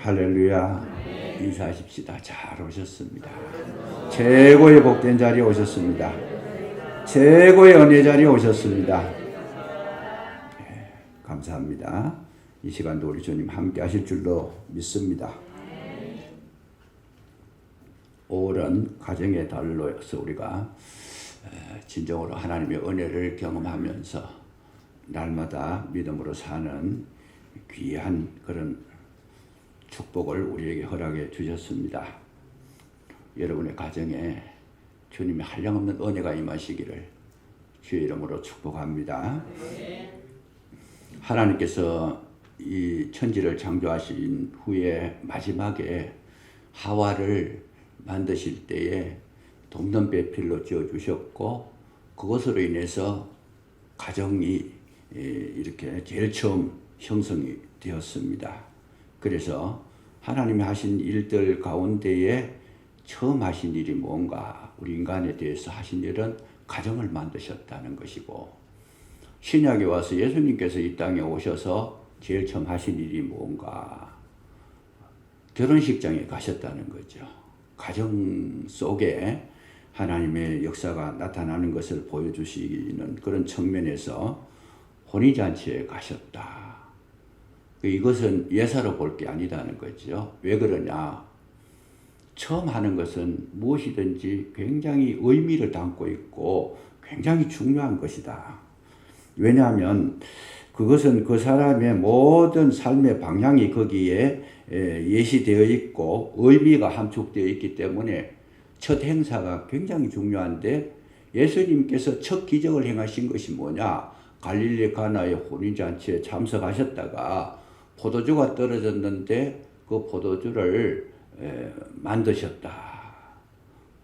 할렐루야. 인사하십시다. 잘 오셨습니다. 최고의 복된 자리에 오셨습니다. 최고의 은혜 자리에 오셨습니다. 네, 감사합니다. 이 시간도 우리 주님 함께 하실 줄로 믿습니다. 5월은 가정의 달로서 우리가 진정으로 하나님의 은혜를 경험하면서 날마다 믿음으로 사는 귀한 그런 축복을 우리에게 허락해 주셨습니다. 여러분의 가정에 주님의 한량없는 은혜가 임하시기를 주의 이름으로 축복합니다. 하나님께서 이 천지를 창조하신 후에 마지막에 하와를 만드실 때에 돕는 배필로 지어주셨고, 그것으로 인해서 가정이 이렇게 제일 처음 형성이 되었습니다. 그래서 하나님이 하신 일들 가운데에 처음 하신 일이 뭔가, 우리 인간에 대해서 하신 일은 가정을 만드셨다는 것이고, 신약에 와서 예수님께서 이 땅에 오셔서 제일 처음 하신 일이 뭔가, 결혼식장에 가셨다는 거죠. 가정 속에 하나님의 역사가 나타나는 것을 보여주시는 그런 측면에서 혼인잔치에 가셨다. 이것은 예사로 볼 게 아니다는 거죠. 왜 그러냐? 처음 하는 것은 무엇이든지 굉장히 의미를 담고 있고 굉장히 중요한 것이다. 왜냐하면 그것은 그 사람의 모든 삶의 방향이 거기에 예시되어 있고 의미가 함축되어 있기 때문에 첫 행사가 굉장히 중요한데, 예수님께서 첫 기적을 행하신 것이 뭐냐? 갈릴리 가나의 혼인잔치에 참석하셨다가 포도주가 떨어졌는데 그 포도주를 만드셨다.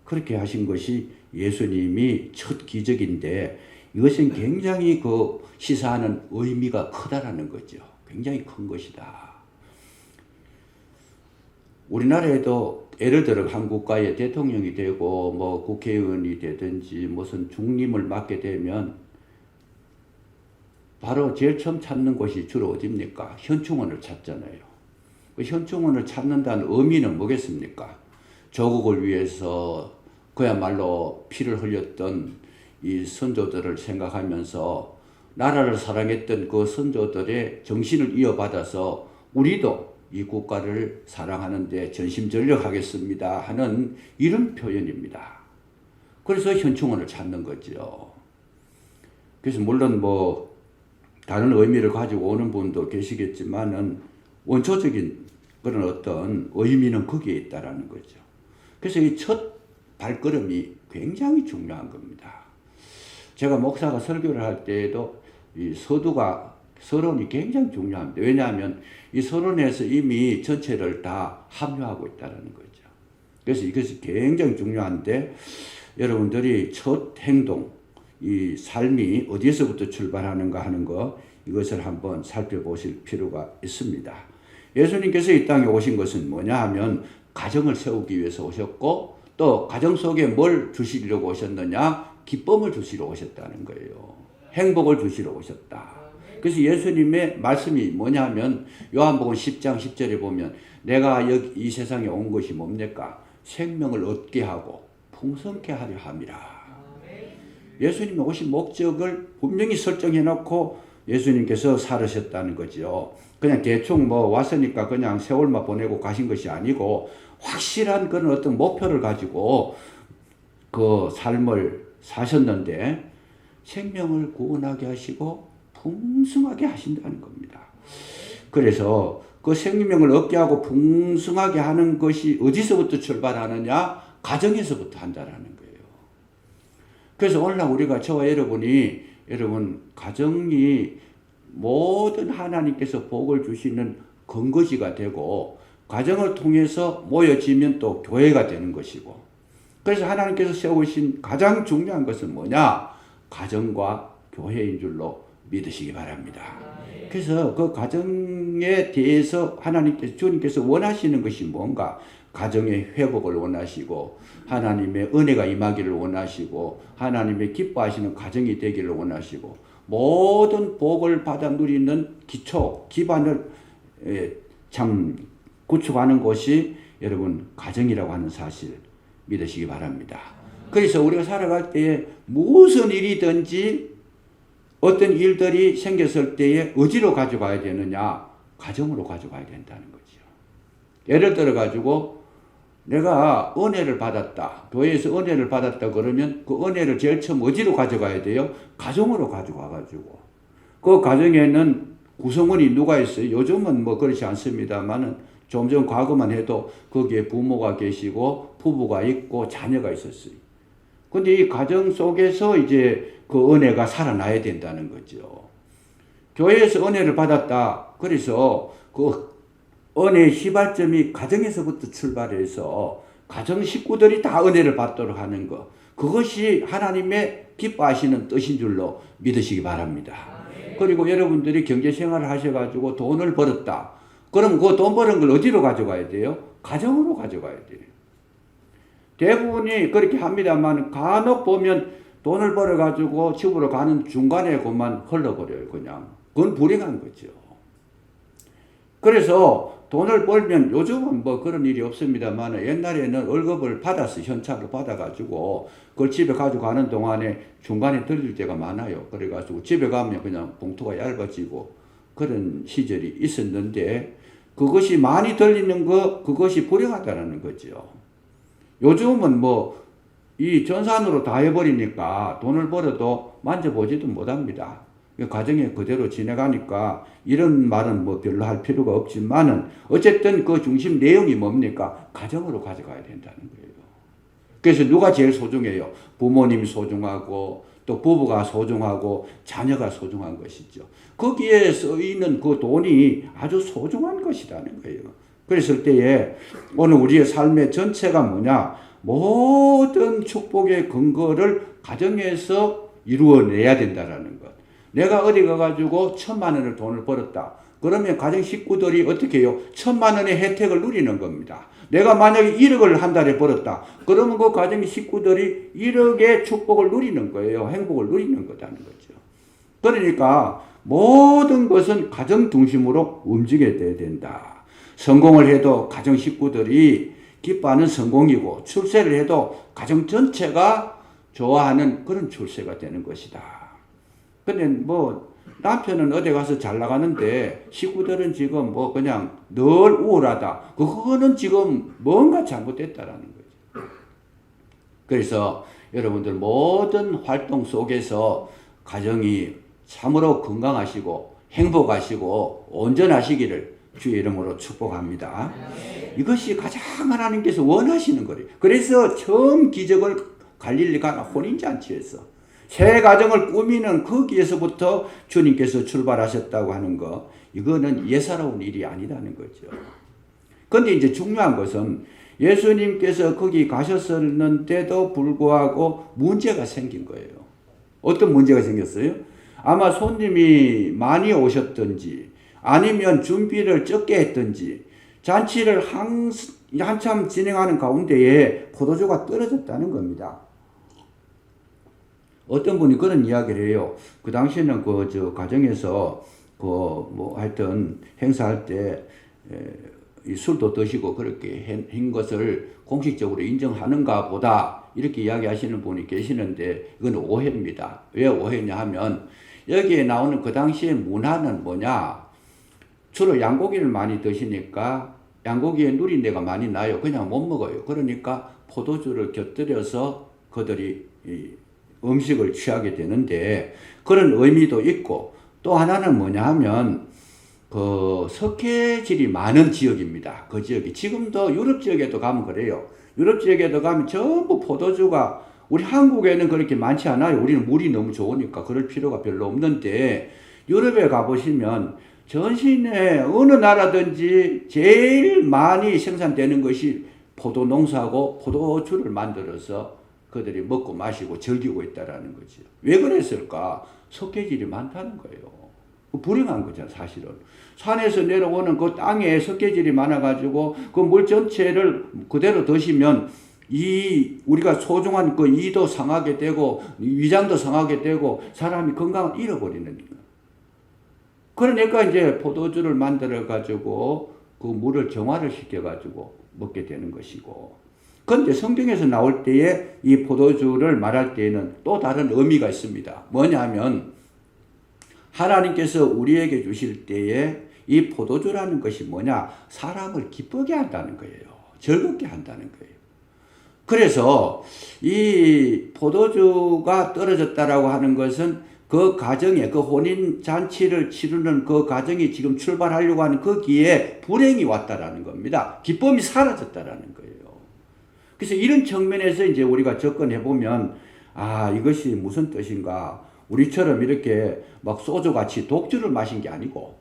그렇게 하신 것이 예수님이 첫 기적인데, 이것은 굉장히 그 시사하는 의미가 크다라는 거죠. 굉장히 큰 것이다. 우리나라에도 예를 들어 한 국가의 대통령이 되고 뭐 국회의원이 되든지 무슨 중림을 맡게 되면 바로 제일 처음 찾는 곳이 주로 어디입니까? 현충원을 찾잖아요. 그 현충원을 찾는다는 의미는 뭐겠습니까? 조국을 위해서 그야말로 피를 흘렸던 이 선조들을 생각하면서 나라를 사랑했던 그 선조들의 정신을 이어받아서 우리도 이 국가를 사랑하는데 전심전력하겠습니다 하는 이런 표현입니다. 그래서 현충원을 찾는 거죠. 그래서 물론 뭐 다른 의미를 가지고 오는 분도 계시겠지만은 원초적인 그런 어떤 의미는 거기에 있다라는 거죠. 그래서 이 첫 발걸음이 굉장히 중요한 겁니다. 제가 목사가 설교를 할 때에도 이 서론이 굉장히 중요합니다. 왜냐하면 이 서론에서 이미 전체를 다 합류하고 있다는 거죠. 그래서 이것이 굉장히 중요한데, 여러분들이 첫 행동, 이 삶이 어디에서부터 출발하는가 하는 거, 이것을 한번 살펴보실 필요가 있습니다. 예수님께서 이 땅에 오신 것은 뭐냐 하면 가정을 세우기 위해서 오셨고, 또 가정 속에 뭘 주시려고 오셨느냐? 기쁨을 주시러 오셨다는 거예요. 행복을 주시러 오셨다. 그래서 예수님의 말씀이 뭐냐 하면 요한복음 10장 10절에 보면 내가 여기 이 세상에 온 것이 뭡니까? 생명을 얻게 하고 풍성케 하려 함이라. 예수님이 오신 목적을 분명히 설정해 놓고 예수님께서 살으셨다는 거죠. 그냥 대충 뭐 왔으니까 그냥 세월만 보내고 가신 것이 아니고 확실한 그런 어떤 목표를 가지고 그 삶을 사셨는데, 생명을 구원하게 하시고 풍성하게 하신다는 겁니다. 그래서 그 생명을 얻게 하고 풍성하게 하는 것이 어디서부터 출발하느냐? 가정에서부터 한다라는 거예요. 그래서 오늘날 우리가 저와 여러분 가정이 모든 하나님께서 복을 주시는 근거지가 되고, 가정을 통해서 모여지면 또 교회가 되는 것이고, 그래서 하나님께서 세우신 가장 중요한 것은 뭐냐? 가정과 교회인 줄로 믿으시기 바랍니다. 그래서 그 가정에 대해서 주님께서 원하시는 것이 뭔가? 가정의 회복을 원하시고, 하나님의 은혜가 임하기를 원하시고, 하나님의 기뻐하시는 가정이 되기를 원하시고, 모든 복을 받아 누리는 기반을 참 구축하는 곳이 여러분 가정이라고 하는 사실 믿으시기 바랍니다. 그래서 우리가 살아갈 때에 무슨 일이든지 어떤 일들이 생겼을 때에 어디로 가져가야 되느냐? 가정으로 가져가야 된다는 거죠. 예를 들어 가지고 내가 은혜를 받았다. 교회에서 은혜를 받았다 그러면 그 은혜를 제일 처음 어디로 가져가야 돼요? 가정으로 가져가 가지고 그 가정에는 구성원이 누가 있어요? 요즘은 뭐 그렇지 않습니다만은 좀 전 과거만 해도 거기에 부모가 계시고 부부가 있고 자녀가 있었어요. 근데 이 가정 속에서 이제 그 은혜가 살아나야 된다는 거죠. 교회에서 은혜를 받았다. 그래서 그 은혜의 시발점이 가정에서부터 출발해서 가정 식구들이 다 은혜를 받도록 하는 것. 그것이 하나님의 기뻐하시는 뜻인 줄로 믿으시기 바랍니다. 그리고 여러분들이 경제생활을 하셔가지고 돈을 벌었다. 그럼 그 돈 버는 걸 어디로 가져가야 돼요? 가정으로 가져가야 돼요. 대부분이 그렇게 합니다만 간혹 보면 돈을 벌어가지고 집으로 가는 중간에 그만 흘러버려요. 그냥. 그건 불행한 거죠. 그래서 돈을 벌면 요즘은 뭐 그런 일이 없습니다만 옛날에는 월급을 받아서 현찰로 받아가지고 그걸 집에 가져가는 동안에 중간에 들릴 때가 많아요. 그래가지고 집에 가면 그냥 봉투가 얇아지고 그런 시절이 있었는데 그것이 많이 들리는 거 그것이 불행하다는 거죠. 요즘은 뭐 이 전산으로 다 해버리니까 돈을 벌어도 만져보지도 못합니다. 가정에 그대로 지내가니까 이런 말은 뭐 별로 할 필요가 없지만은 어쨌든 그 중심 내용이 뭡니까? 가정으로 가져가야 된다는 거예요. 그래서 누가 제일 소중해요? 부모님이 소중하고 또 부부가 소중하고 자녀가 소중한 것이죠. 거기에 쓰이는 그 돈이 아주 소중한 것이라는 거예요. 그랬을 때에 오늘 우리의 삶의 전체가 뭐냐? 모든 축복의 근거를 가정에서 이루어내야 된다라는 것. 내가 어디 가가지고 1,000만 원을 돈을 벌었다. 그러면 가정 식구들이 어떻게 해요? 1,000만 원의 혜택을 누리는 겁니다. 내가 만약에 1억을 한 달에 벌었다. 그러면 그 가정 식구들이 1억의 축복을 누리는 거예요. 행복을 누리는 거라는 거죠. 그러니까 모든 것은 가정 중심으로 움직여야 된다. 성공을 해도 가정 식구들이 기뻐하는 성공이고 출세를 해도 가정 전체가 좋아하는 그런 출세가 되는 것이다. 근데 뭐 남편은 어디 가서 잘 나가는데 식구들은 지금 뭐 그냥 늘 우울하다. 그거는 지금 뭔가 잘못됐다라는 거죠. 그래서 여러분들 모든 활동 속에서 가정이 참으로 건강하시고 행복하시고 온전하시기를 주의 이름으로 축복합니다. 이것이 가장 하나님께서 원하시는 거예요. 그래서 처음 기적을 갈릴리가 혼인잔치에서 새 가정을 꾸미는 거기에서부터 주님께서 출발하셨다고 하는 거, 이거는 예사로운 일이 아니라는 거죠. 그런데 이제 중요한 것은 예수님께서 거기 가셨었는데도 불구하고 문제가 생긴 거예요. 어떤 문제가 생겼어요? 아마 손님이 많이 오셨든지 아니면 준비를 적게 했든지 잔치를 한참 진행하는 가운데에 포도주가 떨어졌다는 겁니다. 어떤 분이 그런 이야기를 해요. 그 당시에는 가정에서 뭐 하여튼 행사할 때 이 술도 드시고 그렇게 한 것을 공식적으로 인정하는가 보다 이렇게 이야기하시는 분이 계시는데 이건 오해입니다. 왜 오해냐 하면 여기에 나오는 그 당시의 문화는 뭐냐? 주로 양고기를 많이 드시니까 양고기의 누린내가 많이 나요. 그냥 못 먹어요. 그러니까 포도주를 곁들여서 그들이 음식을 취하게 되는데 그런 의미도 있고 또 하나는 뭐냐 하면 그 석회질이 많은 지역입니다. 그 지역이 지금도 유럽 지역에도 가면 그래요. 유럽 지역에도 가면 전부 포도주가 우리 한국에는 그렇게 많지 않아요. 우리는 물이 너무 좋으니까 그럴 필요가 별로 없는데 유럽에 가보시면 전신에 어느 나라든지 제일 많이 생산되는 것이 포도 농사고 포도주를 만들어서 그들이 먹고 마시고 즐기고 있다라는 거죠. 왜 그랬을까? 석회질이 많다는 거예요. 불행한 거잖아, 사실은. 산에서 내려오는 그 땅에 석회질이 많아가지고 그 물 전체를 그대로 드시면 우리가 소중한 그 이도 상하게 되고 위장도 상하게 되고 사람이 건강을 잃어버리는 거예요. 그러니까 이제 포도주를 만들어가지고 그 물을 정화를 시켜가지고 먹게 되는 것이고. 그런데 성경에서 나올 때에 이 포도주를 말할 때에는 또 다른 의미가 있습니다. 뭐냐면 하나님께서 우리에게 주실 때에 이 포도주라는 것이 뭐냐? 사람을 기쁘게 한다는 거예요. 즐겁게 한다는 거예요. 그래서 이 포도주가 떨어졌다라고 하는 것은 그 가정에, 그 혼인잔치를 치르는 그 가정이 지금 출발하려고 하는 거기에 불행이 왔다라는 겁니다. 기쁨이 사라졌다라는 거예요. 그래서 이런 측면에서 이제 우리가 접근해 보면, 아, 이것이 무슨 뜻인가? 우리처럼 이렇게 막 소주같이 독주를 마신 게 아니고,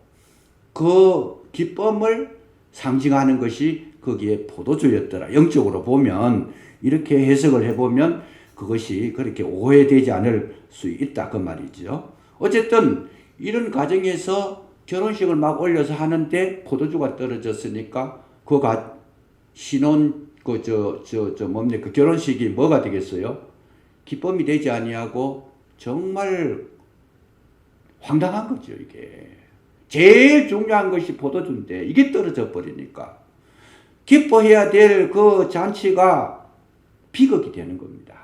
그 기쁨을 상징하는 것이 거기에 포도주였더라. 영적으로 보면, 이렇게 해석을 해보면 그것이 그렇게 오해되지 않을 수 있다. 그 말이죠. 어쨌든 이런 과정에서 결혼식을 막 올려서 하는데 포도주가 떨어졌으니까 신혼 뭡니까? 결혼식이 뭐가 되겠어요? 기쁨이 되지 아니하고 정말 황당한 거죠, 이게. 제일 중요한 것이 포도주인데 이게 떨어져 버리니까 기뻐해야 될 그 잔치가 비극이 되는 겁니다.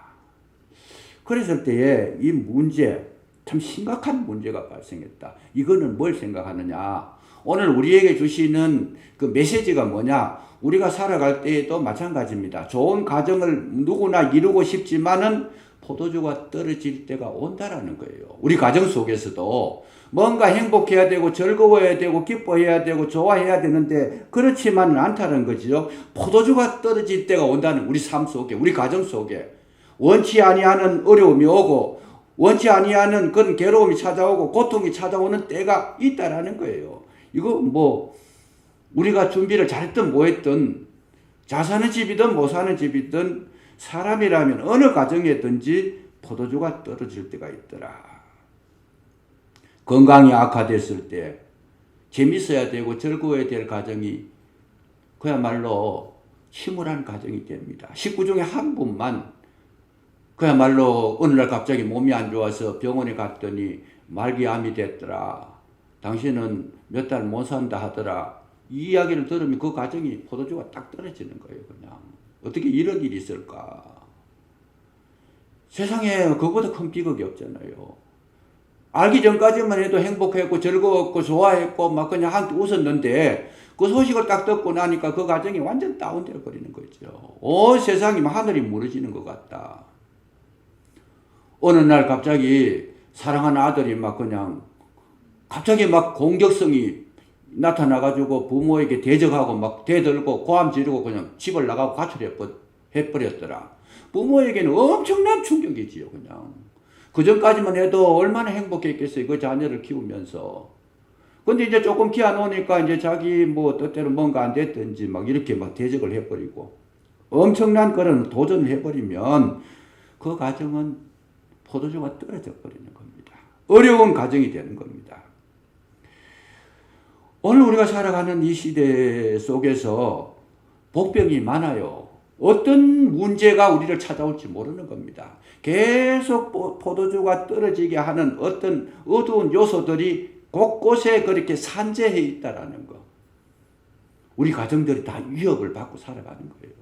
그랬을 때에 이 문제, 참 심각한 문제가 발생했다. 이거는 뭘 생각하느냐? 오늘 우리에게 주시는 그 메시지가 뭐냐? 우리가 살아갈 때에도 마찬가지입니다. 좋은 가정을 누구나 이루고 싶지만은 포도주가 떨어질 때가 온다라는 거예요. 우리 가정 속에서도 뭔가 행복해야 되고 즐거워야 되고 기뻐해야 되고 좋아해야 되는데 그렇지만은 않다는 거죠. 포도주가 떨어질 때가 온다는 우리 삶 속에, 우리 가정 속에 원치 아니하는 어려움이 오고 원치 아니하는 그런 괴로움이 찾아오고 고통이 찾아오는 때가 있다라는 거예요. 이거 뭐 우리가 준비를 잘했든 뭐했든 잘 사는 집이든 못 사는 집이든 사람이라면 어느 가정에든지 포도주가 떨어질 때가 있더라. 건강이 악화됐을 때 재밌어야 되고 즐거워야 될 가정이 그야말로 침울한 가정이 됩니다. 식구 중에 한 분만 그야말로 어느 날 갑자기 몸이 안 좋아서 병원에 갔더니 말기암이 됐더라. 당신은 몇 달 못 산다 하더라. 이 이야기를 들으면 그 가정이 포도주가 딱 떨어지는 거예요. 그냥 어떻게 이런 일이 있을까? 세상에 그거보다 큰 비극이 없잖아요. 알기 전까지만 해도 행복했고 즐거웠고 좋아했고 막 그냥 함께 웃었는데 그 소식을 딱 듣고 나니까 그 가정이 완전 다운되어 버리는 거죠. 온 세상이 하늘이 무너지는 것 같다. 어느 날 갑자기 사랑하는 아들이 막 그냥 갑자기 막 공격성이 나타나가지고 부모에게 대적하고 막 대들고 고함 지르고 그냥 집을 나가고 가출해버렸더라. 부모에게는 엄청난 충격이지요, 그냥. 그 전까지만 해도 얼마나 행복했겠어요, 그 자녀를 키우면서. 근데 이제 조금 키워놓으니까 이제 자기 뭐 뜻대로 뭔가 안 됐든지 막 이렇게 막 대적을 해버리고 엄청난 그런 도전을 해버리면 그 가정은 포도주가 떨어져 버리는 겁니다. 어려운 가정이 되는 겁니다. 오늘 우리가 살아가는 이 시대 속에서 복병이 많아요. 어떤 문제가 우리를 찾아올지 모르는 겁니다. 계속 포도주가 떨어지게 하는 어떤 어두운 요소들이 곳곳에 그렇게 산재해 있다라는 거. 우리 가정들이 다 위협을 받고 살아가는 거예요.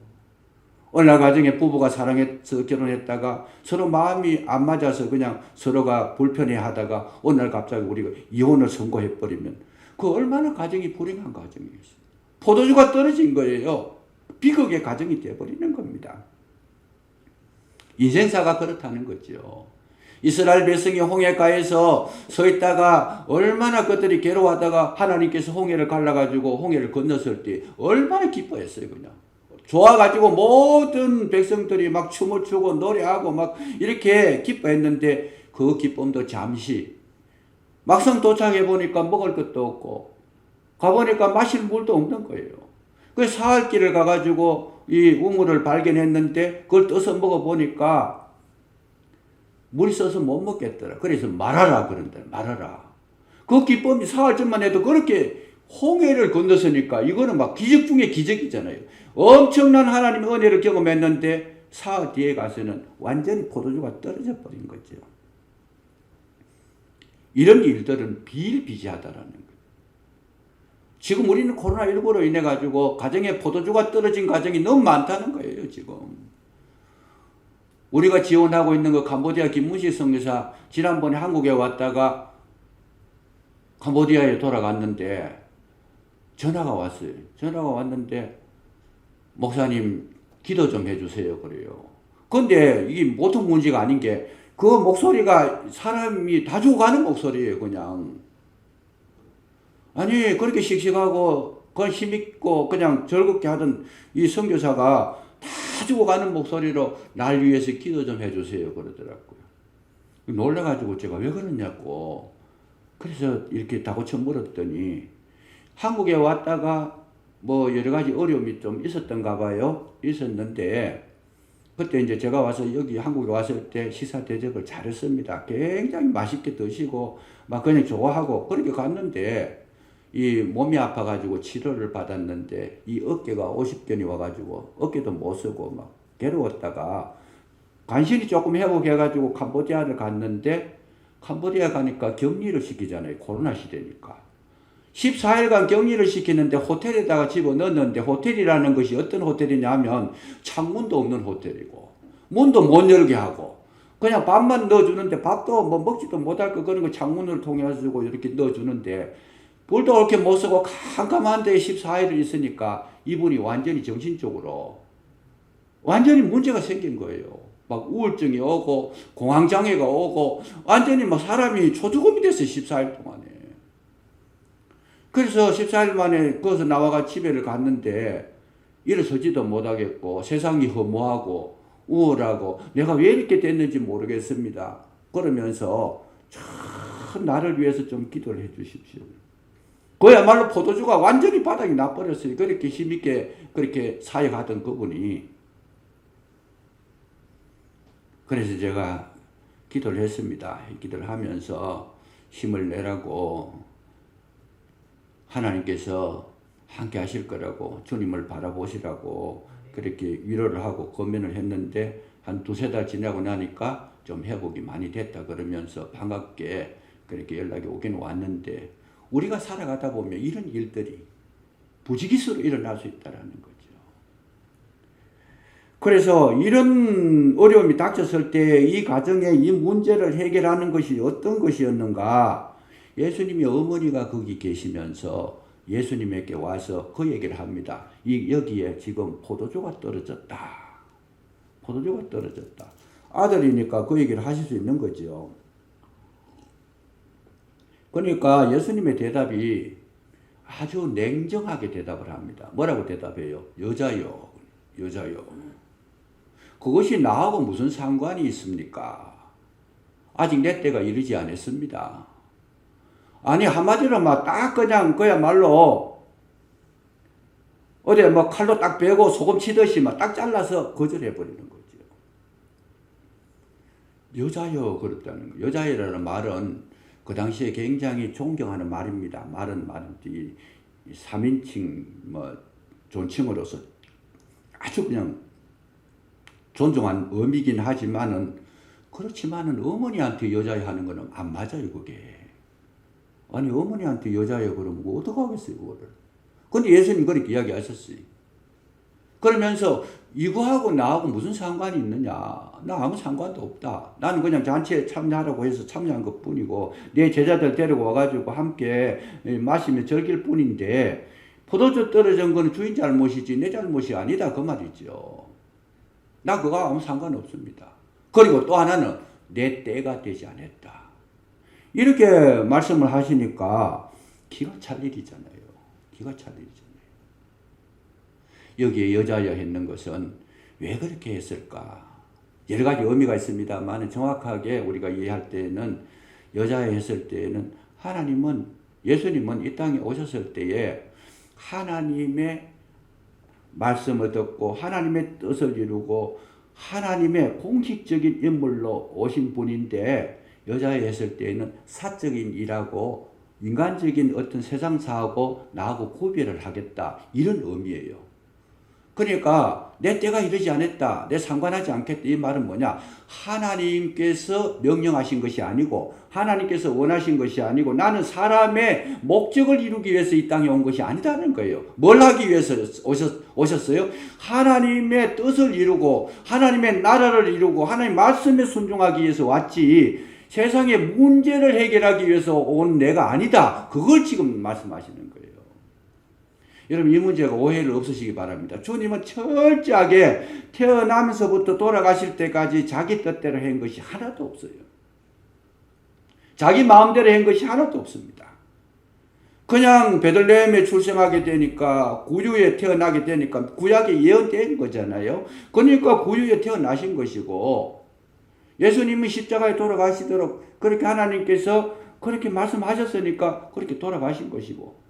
어느 날 가정에 부부가 사랑해서 결혼했다가 서로 마음이 안 맞아서 그냥 서로가 불편해 하다가 어느 날 갑자기 우리가 이혼을 선고해버리면 그 얼마나 가정이 불행한 가정이겠어요. 포도주가 떨어진 거예요. 비극의 가정이 되어버리는 겁니다. 인생사가 그렇다는 거죠. 이스라엘 백성이 홍해가에서 서 있다가 얼마나 그들이 괴로워하다가 하나님께서 홍해를 갈라가지고 홍해를 건넜을 때 얼마나 기뻐했어요. 그냥 좋아가지고 모든 백성들이 막 춤을 추고 노래하고 막 이렇게 기뻐했는데 그 기쁨도 잠시, 막상 도착해 보니까 먹을 것도 없고 가보니까 마실 물도 없는 거예요. 그래서 사흘길을 가가지고 이 우물을 발견했는데 그걸 떠서 먹어보니까 물이 써서 못 먹겠더라. 그래서 말하라 그런다. 말하라. 그 기쁨이 사흘 전만 해도 그렇게 홍해를 건넜으니까 이거는 막 기적 중에 기적이잖아요. 엄청난 하나님의 은혜를 경험했는데 사흘 뒤에 가서는 완전히 포도주가 떨어져 버린 거죠. 이런 일들은 비일비재하다라는 거예요. 지금 우리는 코로나19로 인해 가지고 가정에 포도주가 떨어진 가정이 너무 많다는 거예요, 지금. 우리가 지원하고 있는 그 캄보디아 김문식 선교사 지난번에 한국에 왔다가 캄보디아에 돌아갔는데 전화가 왔어요. 전화가 왔는데 목사님 기도 좀 해주세요 그래요. 근데 이게 보통 문제가 아닌 게 그 목소리가 사람이 다 죽어가는 목소리예요, 그냥. 아니 그렇게 씩씩하고 그냥 힘있고 그냥 즐겁게 하던 이 선교사가 다 죽어가는 목소리로 날 위해서 기도 좀 해주세요 그러더라고요. 놀라가지고 제가 왜 그러냐고. 그래서 이렇게 다고쳐 물었더니 한국에 왔다가 뭐 여러 가지 어려움이 좀 있었던가 봐요. 있었는데 그때 이제 제가 와서 여기 한국에 왔을 때 식사 대접을 잘했습니다. 굉장히 맛있게 드시고 막 그냥 좋아하고 그렇게 갔는데 이 몸이 아파가지고 치료를 받았는데 이 어깨가 50견이 와가지고 어깨도 못 쓰고 막 괴로웠다가 간신히 조금 회복해가지고 캄보디아를 갔는데 캄보디아 가니까 격리를 시키잖아요. 코로나 시대니까. 14일간 격리를 시키는데 호텔에다가 집어넣었는데 호텔이라는 것이 어떤 호텔이냐면 창문도 없는 호텔이고 문도 못 열게 하고 그냥 밥만 넣어주는데 밥도 뭐 먹지도 못할 거 그런 거 창문을 통해서 이렇게 넣어주는데 불도 그렇게 못 쓰고 캄캄한 데에 14일을 있으니까 이분이 완전히 정신적으로 완전히 문제가 생긴 거예요. 막 우울증이 오고 공황장애가 오고 완전히 막 사람이 초죽음이 됐어요. 14일 동안에. 그래서 14일 만에 거기서 나와가 집에를 갔는데 일어서지도 못하겠고 세상이 허무하고 우울하고 내가 왜 이렇게 됐는지 모르겠습니다. 그러면서 참 나를 위해서 좀 기도를 해 주십시오. 그야말로 포도주가 완전히 바닥이 나버렸어요. 그렇게 힘있게 그렇게 사역하던 그분이. 그래서 제가 기도를 했습니다. 기도를 하면서 힘을 내라고 하나님께서 함께 하실 거라고 주님을 바라보시라고 그렇게 위로를 하고 권면을 했는데 한 두세 달 지나고 나니까 좀 회복이 많이 됐다 그러면서 반갑게 그렇게 연락이 오긴 왔는데 우리가 살아가다 보면 이런 일들이 부지기수로 일어날 수 있다는 거죠. 그래서 이런 어려움이 닥쳤을 때 이 가정에 이 문제를 해결하는 것이 어떤 것이었는가? 예수님이 어머니가 거기 계시면서 예수님에게 와서 그 얘기를 합니다. 여기에 지금 포도주가 떨어졌다. 포도주가 떨어졌다. 아들이니까 그 얘기를 하실 수 있는 거죠. 그러니까 예수님의 대답이 아주 냉정하게 대답을 합니다. 뭐라고 대답해요? 여자요. 여자요. 그것이 나하고 무슨 상관이 있습니까? 아직 내 때가 이르지 않았습니다. 아니 한마디로 막 딱 그냥 그야말로 어디 뭐 칼로 딱 베고 소금 치듯이 막 딱 잘라서 거절해 버리는 거죠. 여자여 그랬다는 거. 여자여라는 말은 그 당시에 굉장히 존경하는 말입니다. 말은 이 3인칭 뭐 존칭으로서 아주 그냥 존중한 의미긴 하지만은 그렇지만은 어머니한테 여자여 하는 거는 안 맞아요, 그게. 아니 어머니한테 여자여 그러면 어떡하겠어요 그거를. 근데 예수님 그렇게 이야기하셨어요. 그러면서 이거하고 나하고 무슨 상관이 있느냐. 나 아무 상관도 없다. 나는 그냥 잔치에 참여하라고 해서 참여한 것 뿐이고 내 제자들 데리고 와가지고 함께 마시며 즐길 뿐인데 포도주 떨어진 거는 주인 잘못이지 내 잘못이 아니다 그 말이죠. 나 그거 아무 상관없습니다. 그리고 또 하나는 내 때가 되지 않았다. 이렇게 말씀을 하시니까 기가 찰 일이잖아요. 기가 찰 일이잖아요. 여기에 여자여 했는 것은 왜 그렇게 했을까? 여러 가지 의미가 있습니다만 정확하게 우리가 이해할 때는 여자여 했을 때에는 하나님은 예수님은 이 땅에 오셨을 때에 하나님의 말씀을 듣고 하나님의 뜻을 이루고 하나님의 공식적인 인물로 오신 분인데 여자여 했을 때에는 사적인 일하고 인간적인 어떤 세상사하고 나하고 구별을 하겠다 이런 의미예요. 그러니까 내 때가 이러지 않았다. 내 상관하지 않겠다. 이 말은 뭐냐? 하나님께서 명령하신 것이 아니고 하나님께서 원하신 것이 아니고 나는 사람의 목적을 이루기 위해서 이 땅에 온 것이 아니다는 거예요. 뭘 하기 위해서 오셨어요? 하나님의 뜻을 이루고 하나님의 나라를 이루고 하나님의 말씀에 순종하기 위해서 왔지 세상의 문제를 해결하기 위해서 온 내가 아니다. 그걸 지금 말씀하시는 거예요. 여러분 이 문제가 오해를 없으시기 바랍니다. 주님은 철저하게 태어나면서부터 돌아가실 때까지 자기 뜻대로 한 것이 하나도 없어요. 자기 마음대로 한 것이 하나도 없습니다. 그냥 베들레헴에 출생하게 되니까 구유에 태어나게 되니까 구약에 예언된 거잖아요. 그러니까 구유에 태어나신 것이고 예수님이 십자가에 돌아가시도록 그렇게 하나님께서 그렇게 말씀하셨으니까 그렇게 돌아가신 것이고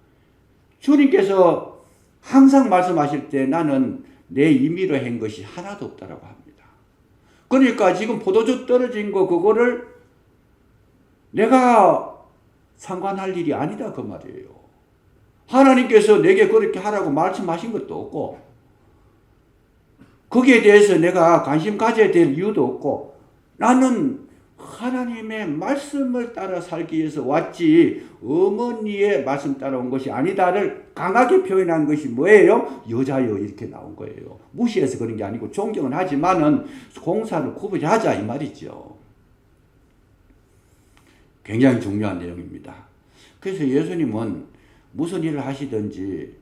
주님께서 항상 말씀하실 때 나는 내 임의로 한 것이 하나도 없다라고 합니다. 그러니까 지금 포도주 떨어진 거 그거를 내가 상관할 일이 아니다 그 말이에요. 하나님께서 내게 그렇게 하라고 말씀하신 것도 없고 거기에 대해서 내가 관심 가져야 될 이유도 없고 나는 하나님의 말씀을 따라 살기 위해서 왔지 어머니의 말씀 따라 온 것이 아니다를 강하게 표현한 것이 뭐예요? 여자여 이렇게 나온 거예요. 무시해서 그런 게 아니고 존경은 하지만은 공사를 구분하자 이 말이죠. 굉장히 중요한 내용입니다. 그래서 예수님은 무슨 일을 하시든지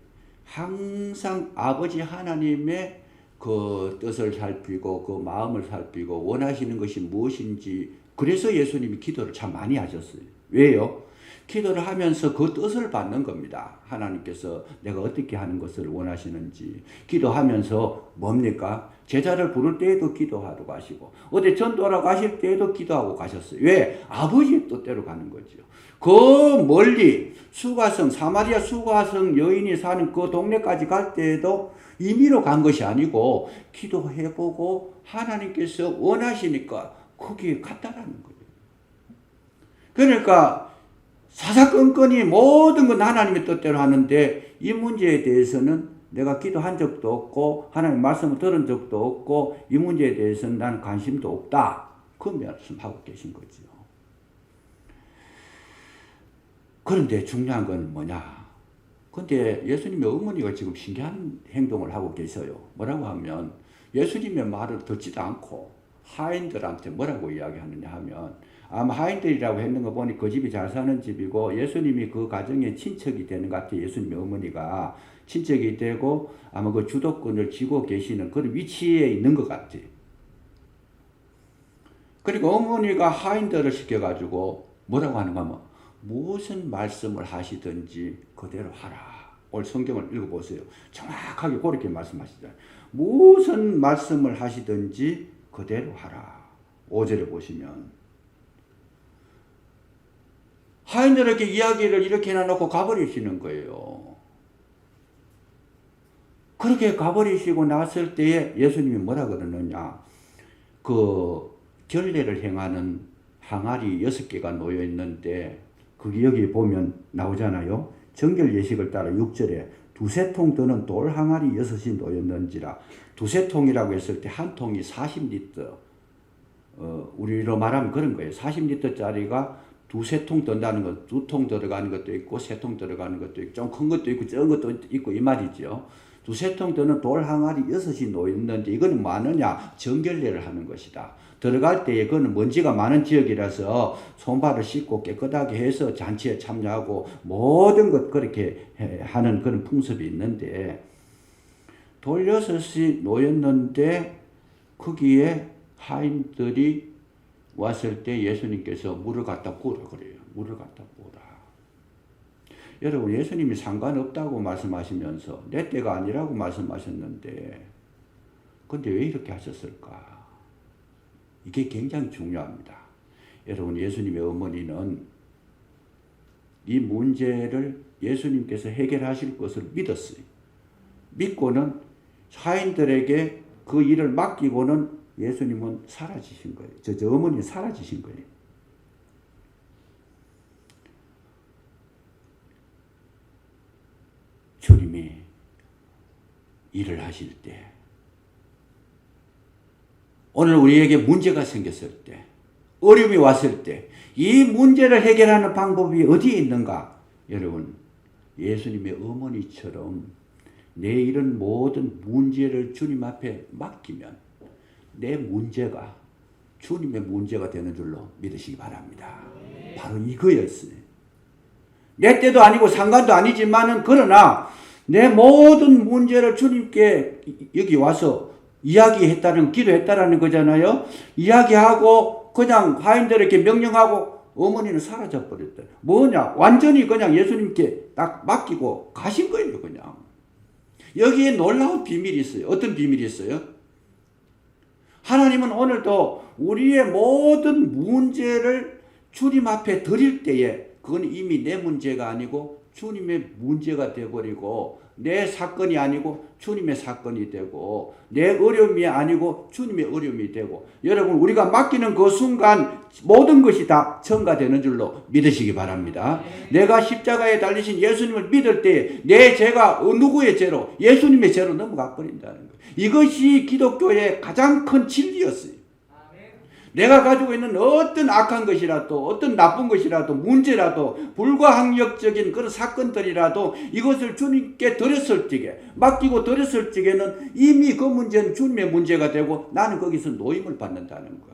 항상 아버지 하나님의 그 뜻을 살피고 그 마음을 살피고 원하시는 것이 무엇인지 그래서 예수님이 기도를 참 많이 하셨어요. 왜요? 기도를 하면서 그 뜻을 받는 겁니다. 하나님께서 내가 어떻게 하는 것을 원하시는지 기도하면서 뭡니까? 제자를 부를 때에도 기도하러 가시고 어디 전도하러 가실 때에도 기도하고 가셨어요. 왜? 아버지의 뜻대로 가는 거죠. 그 멀리 수가성 사마리아 수가성 여인이 사는 그 동네까지 갈 때에도 임의로 간 것이 아니고 기도해보고 하나님께서 원하시니까 거기에 갔다라는 거예요. 그러니까 사사건건이 모든 건 하나님의 뜻대로 하는데 이 문제에 대해서는 내가 기도한 적도 없고 하나님의 말씀을 들은 적도 없고 이 문제에 대해서는 나는 관심도 없다. 그 말씀하고 계신 거죠. 그런데 중요한 건 뭐냐? 근데 예수님의 어머니가 지금 신기한 행동을 하고 계셔요. 뭐라고 하면 예수님의 말을 듣지도 않고 하인들한테 뭐라고 이야기하느냐 하면 아마 하인들이라고 했는 거 보니 그 집이 잘 사는 집이고 예수님이 그 가정의 친척이 되는 것 같아요. 예수님의 어머니가 친척이 되고 아마 그 주도권을 쥐고 계시는 그런 위치에 있는 것 같아요. 그리고 어머니가 하인들을 시켜가지고 뭐라고 하는가 하면 무슨 말씀을 하시든지 그대로 하라. 오늘 성경을 읽어보세요. 정확하게 그렇게 말씀하시잖아요. 무슨 말씀을 하시든지 그대로 하라. 5절에 보시면 하인들에게 이야기를 이렇게 해놔놓고 가버리시는 거예요. 그렇게 가버리시고 났을 때에 예수님이 뭐라 그러느냐. 그 결례를 행하는 항아리 6개가 놓여 있는데 그게 여기 보면 나오잖아요. 정결 예식을 따라 6절에 두세 통 드는 돌 항아리 6이 놓였는지라. 두세 통이라고 했을 때 한 통이 40리터. 우리로 말하면 그런 거예요. 40리터짜리가 두세 통 든다는 것, 2통 들어가는 것도 있고 3통 들어가는 것도 있고 좀 큰 것도 있고 작은 것도 있고 이 말이죠. 두세 통 드는 돌 항아리 6이 놓였는데 이거는 뭐 하느냐? 정결례를 하는 것이다. 들어갈 때에 그거는 먼지가 많은 지역이라서 손발을 씻고 깨끗하게 해서 잔치에 참여하고 모든 것 그렇게 하는 그런 풍습이 있는데 돌 6이 놓였는데 거기에 하인들이 왔을 때 예수님께서 물을 갖다 부으라 그래요. 물을 갖다 부으라. 여러분 예수님이 상관없다고 말씀하시면서 내 때가 아니라고 말씀하셨는데 근데 왜 이렇게 하셨을까? 이게 굉장히 중요합니다. 여러분 예수님의 어머니는 이 문제를 예수님께서 해결하실 것을 믿었어요. 믿고는 하인들에게 그 일을 맡기고는 예수님은 사라지신 거예요. 저 어머니는 사라지신 거예요. 주님이 일을 하실 때 오늘 우리에게 문제가 생겼을 때, 어려움이 왔을 때, 이 문제를 해결하는 방법이 어디에 있는가? 여러분, 예수님의 어머니처럼 내 이런 모든 문제를 주님 앞에 맡기면 내 문제가 주님의 문제가 되는 줄로 믿으시기 바랍니다. 바로 이거였어요. 내 때도 아니고 상관도 아니지만은 그러나 내 모든 문제를 주님께 여기 와서 이야기했다는, 기도했다라는 거잖아요. 이야기하고 그냥 하인들 이렇게 명령하고 어머니는 사라져 버렸다. 뭐냐? 완전히 그냥 예수님께 딱 맡기고 가신 거예요, 그냥. 여기에 놀라운 비밀이 있어요. 어떤 비밀이 있어요? 하나님은 오늘도 우리의 모든 문제를 주님 앞에 드릴 때에 그건 이미 내 문제가 아니고 주님의 문제가 되어버리고 내 사건이 아니고 주님의 사건이 되고 내 어려움이 아니고 주님의 어려움이 되고 여러분 우리가 맡기는 그 순간 모든 것이 다 전가되는 줄로 믿으시기 바랍니다. 내가 십자가에 달리신 예수님을 믿을 때 내 죄가 누구의 죄로? 예수님의 죄로 넘어가 버린다는 거예요. 이것이 기독교의 가장 큰 진리였어요. 내가 가지고 있는 어떤 악한 것이라도 어떤 나쁜 것이라도 문제라도 불가항력적인 그런 사건들이라도 이것을 주님께 드렸을 적에 맡기고 드렸을 적에는 이미 그 문제는 주님의 문제가 되고 나는 거기서 노임을 받는다는 거야.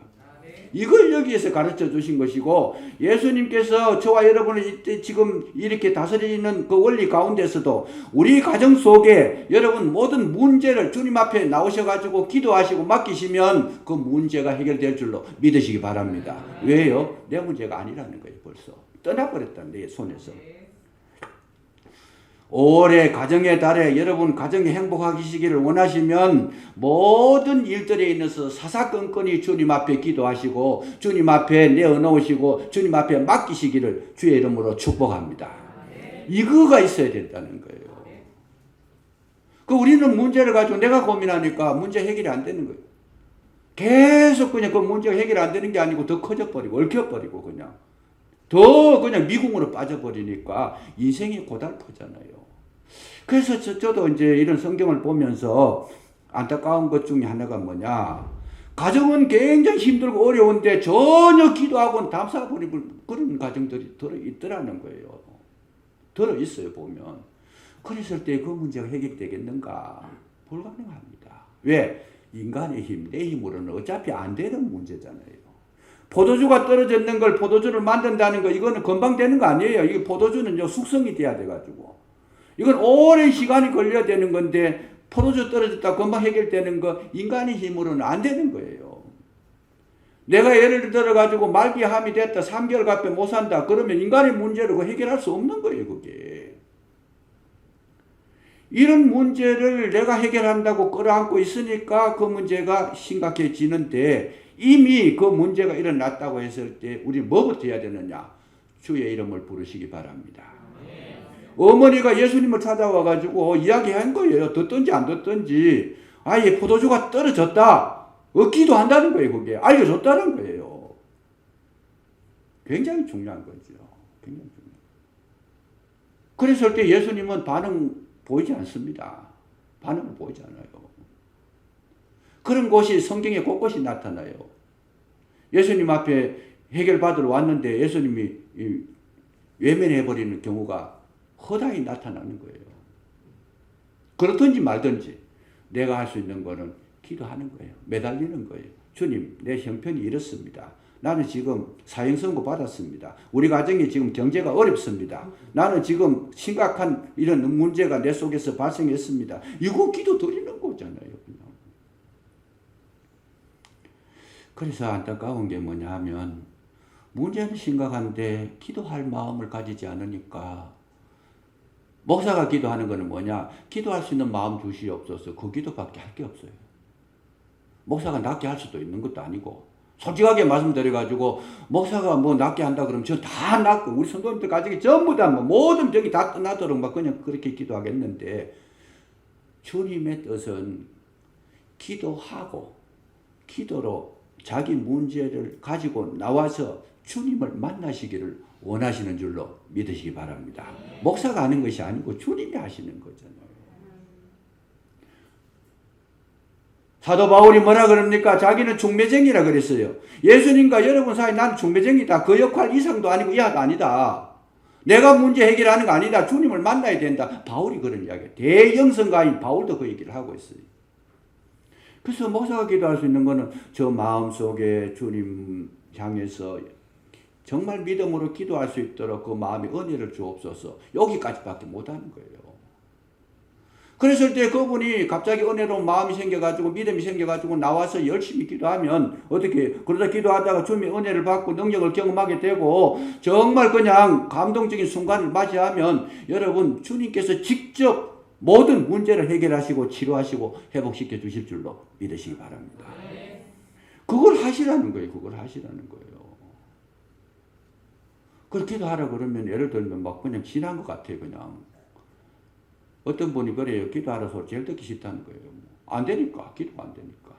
이걸 여기에서 가르쳐 주신 것이고 예수님께서 저와 여러분을 지금 이렇게 다스리는 그 원리 가운데서도 우리 가정 속에 여러분 모든 문제를 주님 앞에 나오셔가지고 기도하시고 맡기시면 그 문제가 해결될 줄로 믿으시기 바랍니다. 왜요? 내 문제가 아니라는 거예요. 벌써 떠나버렸다는 내 손에서. 올해 가정의 달에 여러분 가정이 행복하시기를 원하시면 모든 일들에 있어서 사사건건히 주님 앞에 기도하시고 주님 앞에 내어놓으시고 주님 앞에 맡기시기를 주의 이름으로 축복합니다. 이거가 있어야 된다는 거예요. 그 우리는 문제를 가지고 내가 고민하니까 문제 해결이 안 되는 거예요. 계속 그냥 그 문제가 해결 안 되는 게 아니고 더 커져버리고 얽혀버리고 그냥 더 그냥 미궁으로 빠져버리니까 인생이 고달프잖아요. 그래서 저도 이제 이런 성경을 보면서 안타까운 것 중에 하나가 뭐냐. 가정은 굉장히 힘들고 어려운데 전혀 기도하고는 담사버리고 그런 가정들이 들어있더라는 거예요. 들어있어요, 보면. 그랬을 때 그 문제가 해결되겠는가? 불가능합니다. 왜? 인간의 힘, 내 힘으로는 어차피 안 되는 문제잖아요. 포도주가 떨어졌는 걸 포도주를 만든다는 거 이거는 금방 되는 거 아니에요. 이게 포도주는요 숙성이 돼야 돼가지고 이건 오랜 시간이 걸려야 되는 건데 포도주 떨어졌다 금방 해결되는 거 인간의 힘으로는 안 되는 거예요. 내가 예를 들어 가지고 말기암이 됐다 3개월 값에 못 산다 그러면 인간의 문제로 해결할 수 없는 거예요. 그게 이런 문제를 내가 해결한다고 끌어안고 있으니까 그 문제가 심각해지는데 이미 그 문제가 일어났다고 했을 때 우리 뭐부터 해야 되느냐? 주의 이름을 부르시기 바랍니다. 어머니가 예수님을 찾아와가지고 이야기한 거예요. 듣든지 안 듣든지 아예 포도주가 떨어졌다. 기도한다는 거예요. 그게 알려줬다는 거예요. 굉장히 중요한 거죠. 굉장히 중요한. 그랬을 때 예수님은 반응 보이지 않습니다. 반응을 보이지 않아요. 그런 곳이 성경에 곳곳이 나타나요. 예수님 앞에 해결받으러 왔는데 예수님이 외면해버리는 경우가 허다히 나타나는 거예요. 그렇든지 말든지 내가 할 수 있는 거는 기도하는 거예요. 매달리는 거예요. 주님, 내 형편이 이렇습니다. 나는 지금 사형선고 받았습니다. 우리 가정이 지금 경제가 어렵습니다. 나는 지금 심각한 이런 문제가 내 속에서 발생했습니다. 이거 기도 드리는 거잖아요. 그냥. 그래서 안타까운 게 뭐냐 하면 문제는 심각한데 기도할 마음을 가지지 않으니까 목사가 기도하는 거는 뭐냐? 기도할 수 있는 마음 주시옵소서. 그 기도밖에 할 게 없어요. 목사가 낫게 할 수도 있는 것도 아니고 솔직하게 말씀드려가지고 목사가 뭐 낫게 한다 그러면 저 다 낫고 우리 성도님들 가족이 전부 다 뭐 모든 적이 다 떠나도록 막 그냥 그렇게 기도하겠는데 주님의 뜻은 기도하고 기도로 자기 문제를 가지고 나와서 주님을 만나시기를 원하시는 줄로 믿으시기 바랍니다. 목사가 하는 것이 아니고 주님이 하시는 거잖아요. 사도 바울이 뭐라 그럽니까? 자기는 중매쟁이라 그랬어요. 예수님과 여러분 사이 나는 중매쟁이다. 그 역할 이상도 아니고 이하도 아니다. 내가 문제 해결하는 거 아니다. 주님을 만나야 된다. 바울이 그런 이야기예요. 대영성가인 바울도 그 얘기를 하고 있어요. 그래서 목사가 기도할 수 있는 거는 저 마음속에 주님 향해서 정말 믿음으로 기도할 수 있도록 그 마음에 은혜를 주옵소서. 여기까지밖에 못하는 거예요. 그랬을 때 그분이 갑자기 은혜로운 마음이 생겨가지고 믿음이 생겨가지고 나와서 열심히 기도하면 어떻게 그러다 기도하다가 주님의 은혜를 받고 능력을 경험하게 되고 정말 그냥 감동적인 순간을 맞이하면 여러분 주님께서 직접 모든 문제를 해결하시고 치료하시고 회복시켜 주실 줄로 믿으시기 바랍니다. 그걸 하시라는 거예요. 그걸 하시라는 거예요. 그걸 기도하라 그러면 예를 들면 막 그냥 지난 것 같아요. 그냥. 어떤 분이 그래요. 기도하라 소리 제일 듣기 싫다는 거예요. 안 되니까. 기도가 안 되니까.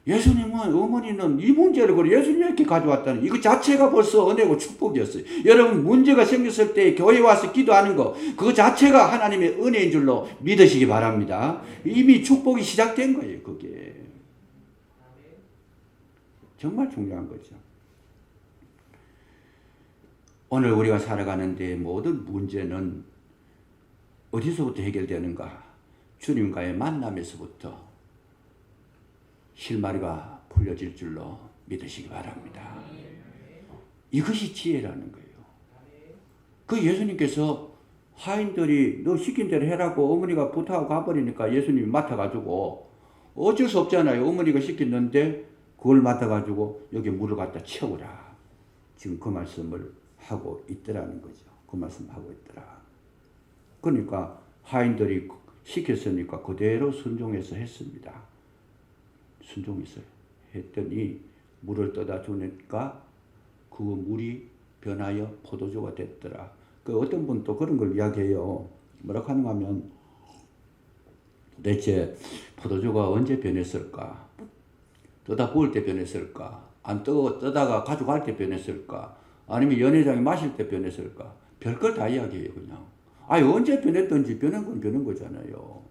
예수님은 어머니는 이 문제를 그래 예수님이 이렇게 가져왔다는 이거 자체가 벌써 은혜고 축복이었어요. 여러분 문제가 생겼을 때 교회 와서 기도하는 거 그 자체가 하나님의 은혜인 줄로 믿으시기 바랍니다. 이미 축복이 시작된 거예요. 그게. 정말 중요한 거죠. 오늘 우리가 살아가는데 모든 문제는 어디서부터 해결되는가? 주님과의 만남에서부터 실마리가 풀려질 줄로 믿으시기 바랍니다. 이것이 지혜라는 거예요. 그 예수님께서 하인들이 너 시킨 대로 해라고 어머니가 부탁하고 가버리니까 예수님이 맡아가지고 어쩔 수 없잖아요. 어머니가 시켰는데 그걸 맡아가지고 여기 물을 갖다 채우라. 지금 그 말씀을 하고 있더라는 거죠. 그 말씀하고 있더라. 그러니까 하인들이 시켰으니까 그대로 순종해서 했습니다. 순종해서 했더니 물을 떠다 주니까 그 물이 변하여 포도주가 됐더라. 그 어떤 분 또 그런 걸 이야기해요. 뭐라고 하는가 하면 도대체 포도주가 언제 변했을까? 떠다 부을 때 변했을까? 안 떠다가 가져갈 때 변했을까? 아니면 연회장에 마실 때 변했을까? 별걸 다 이야기해요, 그냥. 언제 변했든지 변한 건 변한 거잖아요.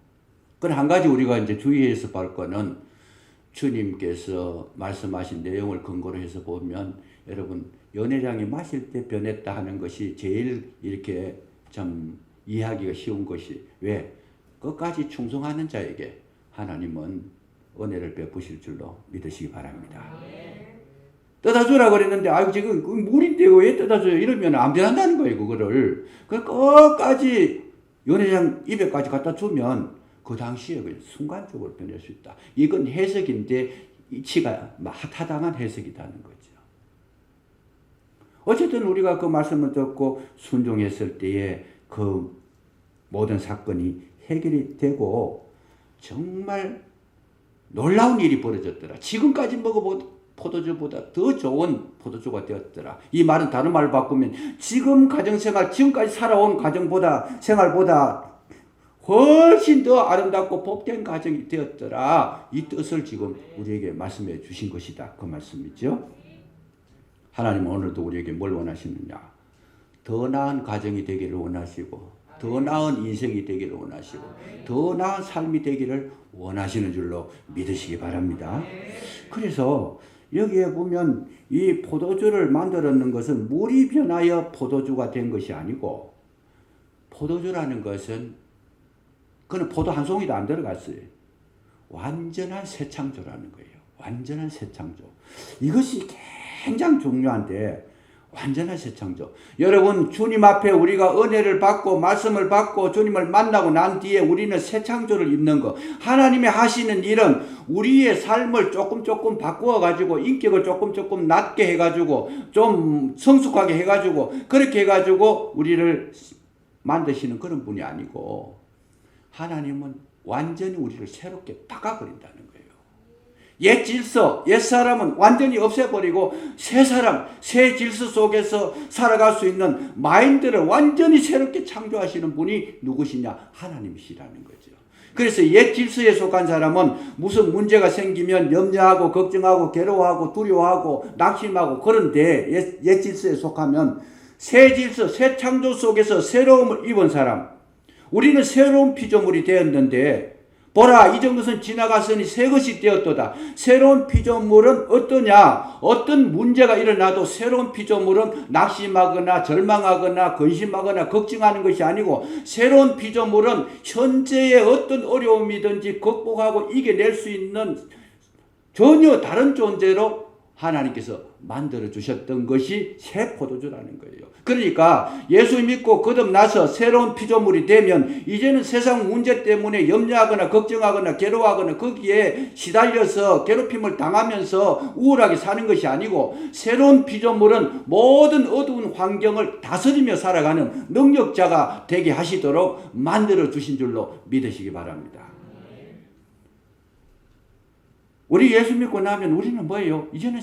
그건 한 가지 우리가 이제 주의해서 볼 거는 주님께서 말씀하신 내용을 근거로 해서 보면 여러분 연회장에 마실 때 변했다 하는 것이 제일 이렇게 참 이해하기가 쉬운 것이 왜? 끝까지 충성하는 자에게 하나님은 은혜를 베푸실 줄로 믿으시기 바랍니다. 떠다주라 그랬는데 지금 물인데 왜 떠다줘요? 이러면 안 변한다는 거예요. 그거를. 끝까지 연회장 입에까지 갖다 주면 그 당시에 그냥 순간적으로 변할 수 있다. 이건 해석인데 이치가 타당한 해석이라는 거죠. 어쨌든 우리가 그 말씀을 듣고 순종했을 때에 그 모든 사건이 해결이 되고 정말 놀라운 일이 벌어졌더라. 지금까지 먹어본 포도주보다 더 좋은 포도주가 되었더라. 이 말은 다른 말로 바꾸면 지금 가정생활, 지금까지 살아온 가정보다 생활보다 훨씬 더 아름답고 복된 가정이 되었더라. 이 뜻을 지금 우리에게 말씀해 주신 것이다. 그 말씀이죠. 하나님은 오늘도 우리에게 뭘 원하시느냐? 더 나은 가정이 되기를 원하시고 더 나은 인생이 되기를 원하시고 더 나은 삶이 되기를 원하시는 줄로 믿으시기 바랍니다. 그래서 여기에 보면 이 포도주를 만들었는 것은 물이 변하여 포도주가 된 것이 아니고 포도주라는 것은 그는 포도 한 송이도 안 들어갔어요. 완전한 새 창조라는 거예요. 완전한 새 창조. 이것이 굉장히 중요한데 완전한 새 창조. 여러분 주님 앞에 우리가 은혜를 받고 말씀을 받고 주님을 만나고 난 뒤에 우리는 새 창조를 입는 것. 하나님이 하시는 일은 우리의 삶을 조금 바꾸어 가지고 인격을 조금 낮게 해가지고 좀 성숙하게 해가지고 그렇게 해가지고 우리를 만드시는 그런 분이 아니고 하나님은 완전히 우리를 새롭게 바꿔버린다는 거예요. 옛 질서, 옛 사람은 완전히 없애버리고 새 사람, 새 질서 속에서 살아갈 수 있는 마인드를 완전히 새롭게 창조하시는 분이 누구시냐? 하나님이시라는 거죠. 그래서 옛 질서에 속한 사람은 무슨 문제가 생기면 염려하고 걱정하고 괴로워하고 두려워하고 낙심하고 그런데 옛 질서에 속하면 새 질서, 새 창조 속에서 새로움을 입은 사람, 우리는 새로운 피조물이 되었는데 보라 이전 것은 지나갔으니 새 것이 되었도다. 새로운 피조물은 어떠냐? 어떤 문제가 일어나도 새로운 피조물은 낙심하거나 절망하거나 근심하거나 걱정하는 것이 아니고 새로운 피조물은 현재의 어떤 어려움이든지 극복하고 이겨낼 수 있는 전혀 다른 존재로 하나님께서 만들어 주셨던 것이 새 포도주라는 거예요. 그러니까 예수 믿고 거듭나서 새로운 피조물이 되면 이제는 세상 문제 때문에 염려하거나 걱정하거나 괴로워하거나 거기에 시달려서 괴롭힘을 당하면서 우울하게 사는 것이 아니고 새로운 피조물은 모든 어두운 환경을 다스리며 살아가는 능력자가 되게 하시도록 만들어 주신 줄로 믿으시기 바랍니다. 우리 예수 믿고 나면 우리는 뭐예요? 이제는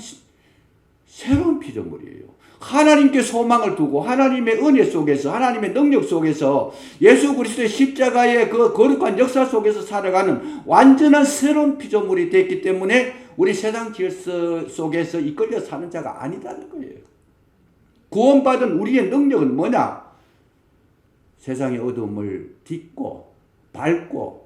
새로운 피조물이에요. 하나님께 소망을 두고 하나님의 은혜 속에서 하나님의 능력 속에서 예수 그리스도의 십자가의 그 거룩한 역사 속에서 살아가는 완전한 새로운 피조물이 됐기 때문에 우리 세상 질서 속에서 이끌려 사는 자가 아니다는 거예요. 구원받은 우리의 능력은 뭐냐? 세상의 어둠을 딛고 밟고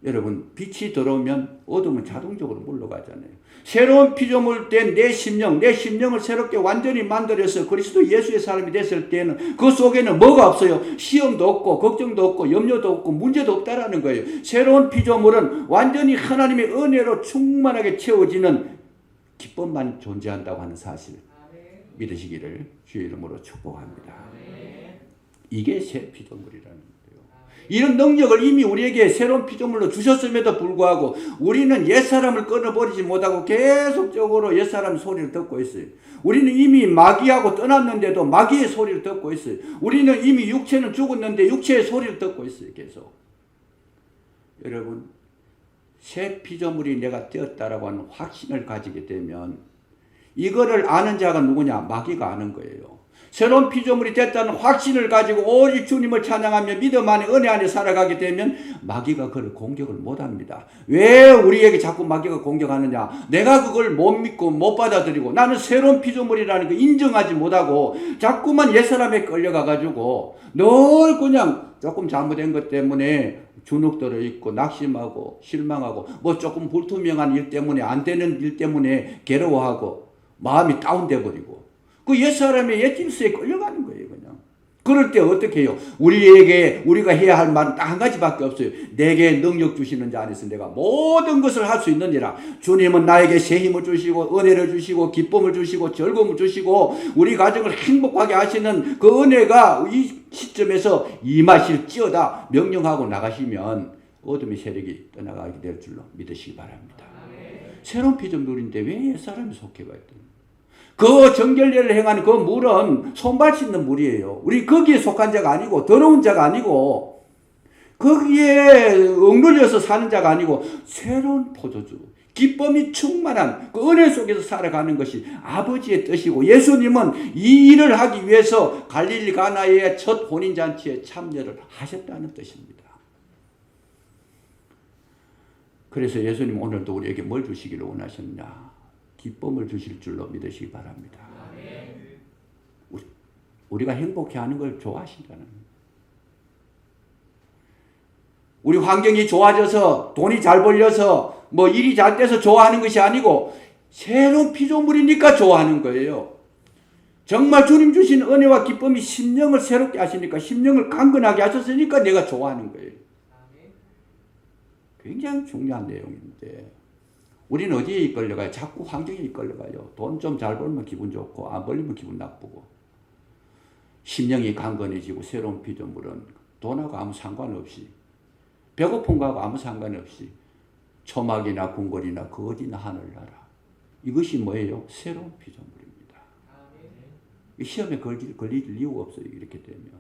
여러분 빛이 들어오면 어둠은 자동적으로 물러가잖아요. 새로운 피조물 된 내 심령을 새롭게 완전히 만들어서 그리스도 예수의 사람이 됐을 때는 그 속에는 뭐가 없어요? 시험도 없고 걱정도 없고 염려도 없고 문제도 없다라는 거예요. 새로운 피조물은 완전히 하나님의 은혜로 충만하게 채워지는 기쁨만 존재한다고 하는 사실 믿으시기를 주의 이름으로 축복합니다. 이게 새 피조물이라는 거예요. 이런 능력을 이미 우리에게 새로운 피조물로 주셨음에도 불구하고 우리는 옛사람을 끊어버리지 못하고 계속적으로 옛사람 소리를 듣고 있어요. 우리는 이미 마귀하고 떠났는데도 마귀의 소리를 듣고 있어요. 우리는 이미 육체는 죽었는데 육체의 소리를 듣고 있어요. 계속. 여러분, 새 피조물이 내가 되었다라고 하는 확신을 가지게 되면 이거를 아는 자가 누구냐? 마귀가 아는 거예요. 새로운 피조물이 됐다는 확신을 가지고 오직 주님을 찬양하며 믿음 안에 은혜 안에 살아가게 되면 마귀가 그를 공격을 못합니다. 왜 우리에게 자꾸 마귀가 공격하느냐? 내가 그걸 못 믿고 못 받아들이고 나는 새로운 피조물이라는 걸 인정하지 못하고 자꾸만 옛사람에 끌려가가지고 늘 그냥 조금 잘못된 것 때문에 주눅들어 있고 낙심하고 실망하고 뭐 조금 불투명한 일 때문에 안 되는 일 때문에 괴로워하고 마음이 다운돼 버리고 그 옛사람의 옛 질서에 끌려가는 거예요, 그냥. 그럴 때 어떻게 해요? 우리가 해야 할 말은 딱 한 가지밖에 없어요. 내게 능력 주시는 자 안에서 내가 모든 것을 할 수 있느니라. 주님은 나에게 새 힘을 주시고, 은혜를 주시고, 기쁨을 주시고, 즐거움을 주시고, 우리 가정을 행복하게 하시는 그 은혜가 이 시점에서 임하실지어다 명령하고 나가시면 어둠의 세력이 떠나가게 될 줄로 믿으시기 바랍니다. 새로운 피조물인데 왜 옛사람이 속해가 있더니 그 정결례를 행하는 그 물은 손발 씻는 물이에요. 우리 거기에 속한 자가 아니고 더러운 자가 아니고 거기에 억눌려서 사는 자가 아니고 새로운 포도주 기쁨이 충만한 그 은혜 속에서 살아가는 것이 아버지의 뜻이고 예수님은 이 일을 하기 위해서 갈릴리 가나의 첫 혼인잔치에 참여를 하셨다는 뜻입니다. 그래서 예수님 오늘도 우리에게 뭘 주시기를 원하셨냐? 기쁨을 주실 줄로 믿으시기 바랍니다. 우리가 행복해하는 걸 좋아하신다는 거예요. 우리 환경이 좋아져서 돈이 잘 벌려서 뭐 일이 잘 돼서 좋아하는 것이 아니고 새로운 피조물이니까 좋아하는 거예요. 정말 주님 주신 은혜와 기쁨이 심령을 새롭게 하시니까 심령을 강건하게 하셨으니까 내가 좋아하는 거예요. 굉장히 중요한 내용인데 우리는 어디에 이끌려가요? 자꾸 환경에 이끌려가요. 돈 좀 잘 벌면 기분 좋고 안 벌리면 기분 나쁘고 심령이 강건해지고 새로운 피조물은 돈하고 아무 상관없이 배고픈 거하고 아무 상관없이 초막이나 궁궐이나 그 어디나 하늘나라 이것이 뭐예요? 새로운 피조물입니다. 시험에 걸릴 이유가 없어요. 이렇게 되면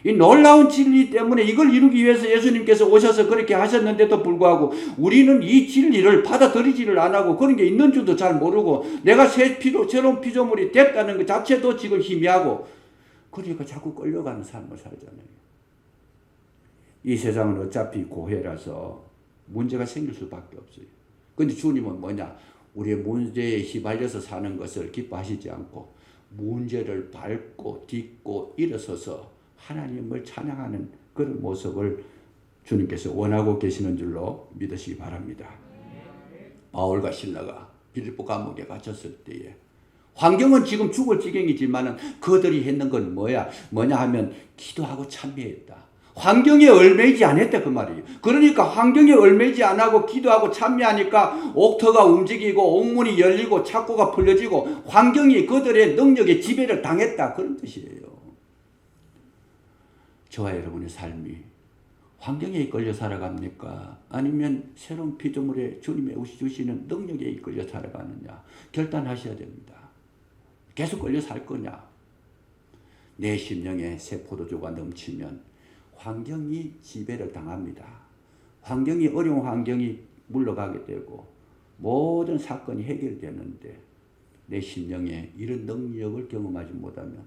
이 놀라운 진리 때문에 이걸 이루기 위해서 예수님께서 오셔서 그렇게 하셨는데도 불구하고 우리는 이 진리를 받아들이지를 안 하고 그런 게 있는 줄도 잘 모르고 내가 새로운 피조물이 됐다는 것 자체도 지금 희미하고 그러니까 자꾸 끌려가는 삶을 살잖아요. 이 세상은 어차피 고해라서 문제가 생길 수밖에 없어요. 그런데 주님은 뭐냐? 우리의 문제에 휘말려서 사는 것을 기뻐하시지 않고 문제를 밟고 딛고 일어서서 하나님을 찬양하는 그런 모습을 주님께서 원하고 계시는 줄로 믿으시기 바랍니다. 바울과 실라가 빌립보 감옥에 갇혔을 때에 환경은 지금 죽을 지경이지만은 그들이 했는 건 뭐냐 하면 기도하고 참여했다. 환경에 얽매이지 않았다 그 말이에요. 그러니까 환경에 얽매이지 안 하고 기도하고 참여하니까 옥터가 움직이고 옥문이 열리고 창고가 풀려지고 환경이 그들의 능력에 지배를 당했다 그런 뜻이에요. 저와 여러분의 삶이 환경에 이끌려 살아갑니까? 아니면 새로운 피조물에 주님의 주시는 능력에 이끌려 살아가느냐? 결단하셔야 됩니다. 계속 끌려 살 거냐? 내 심령에 새 포도주가 넘치면 환경이 지배를 당합니다. 환경이 어려운 환경이 물러가게 되고 모든 사건이 해결되는데 내 심령에 이런 능력을 경험하지 못하면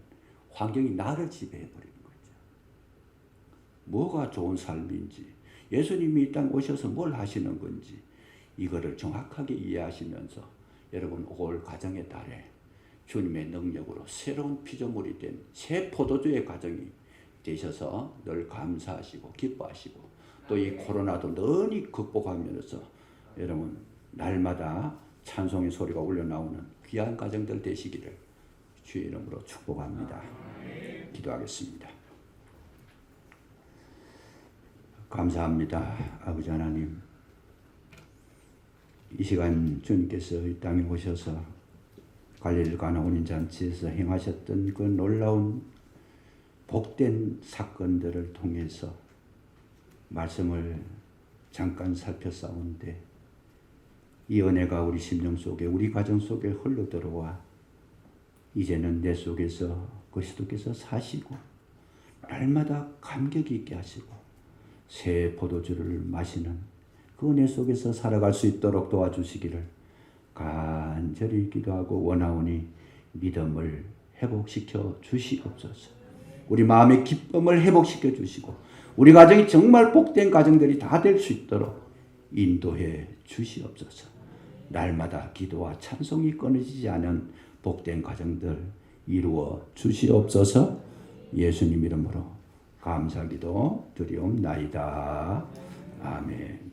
환경이 나를 지배해버립니다. 뭐가 좋은 삶인지, 예수님이 이 땅 오셔서 뭘 하시는 건지 이거를 정확하게 이해하시면서 여러분 올 가정의 달에 주님의 능력으로 새로운 피조물이 된 새 포도주의 가정이 되셔서 늘 감사하시고 기뻐하시고 또 이 코로나도 능히 극복하면서 여러분 날마다 찬송의 소리가 울려나오는 귀한 가정들 되시기를 주의 이름으로 축복합니다. 기도하겠습니다. 감사합니다. 아버지 하나님, 이 시간 주님께서 이 땅에 오셔서 갈릴리 가나 혼인잔치에서 행하셨던 그 놀라운 복된 사건들을 통해서 말씀을 잠깐 살펴싸운데 이 은혜가 우리 심령 속에 우리 가정 속에 흘러들어와 이제는 내 속에서 그리스도께서 사시고 날마다 감격이 있게 하시고 새 포도주를 마시는 그 은혜 속에서 살아갈 수 있도록 도와주시기를 간절히 기도하고 원하오니 믿음을 회복시켜 주시옵소서. 우리 마음의 기쁨을 회복시켜 주시고 우리 가정이 정말 복된 가정들이 다 될 수 있도록 인도해 주시옵소서. 날마다 기도와 찬송이 끊어지지 않은 복된 가정들 이루어 주시옵소서. 예수님 이름으로 감사기도 드리옵나이다. 아멘.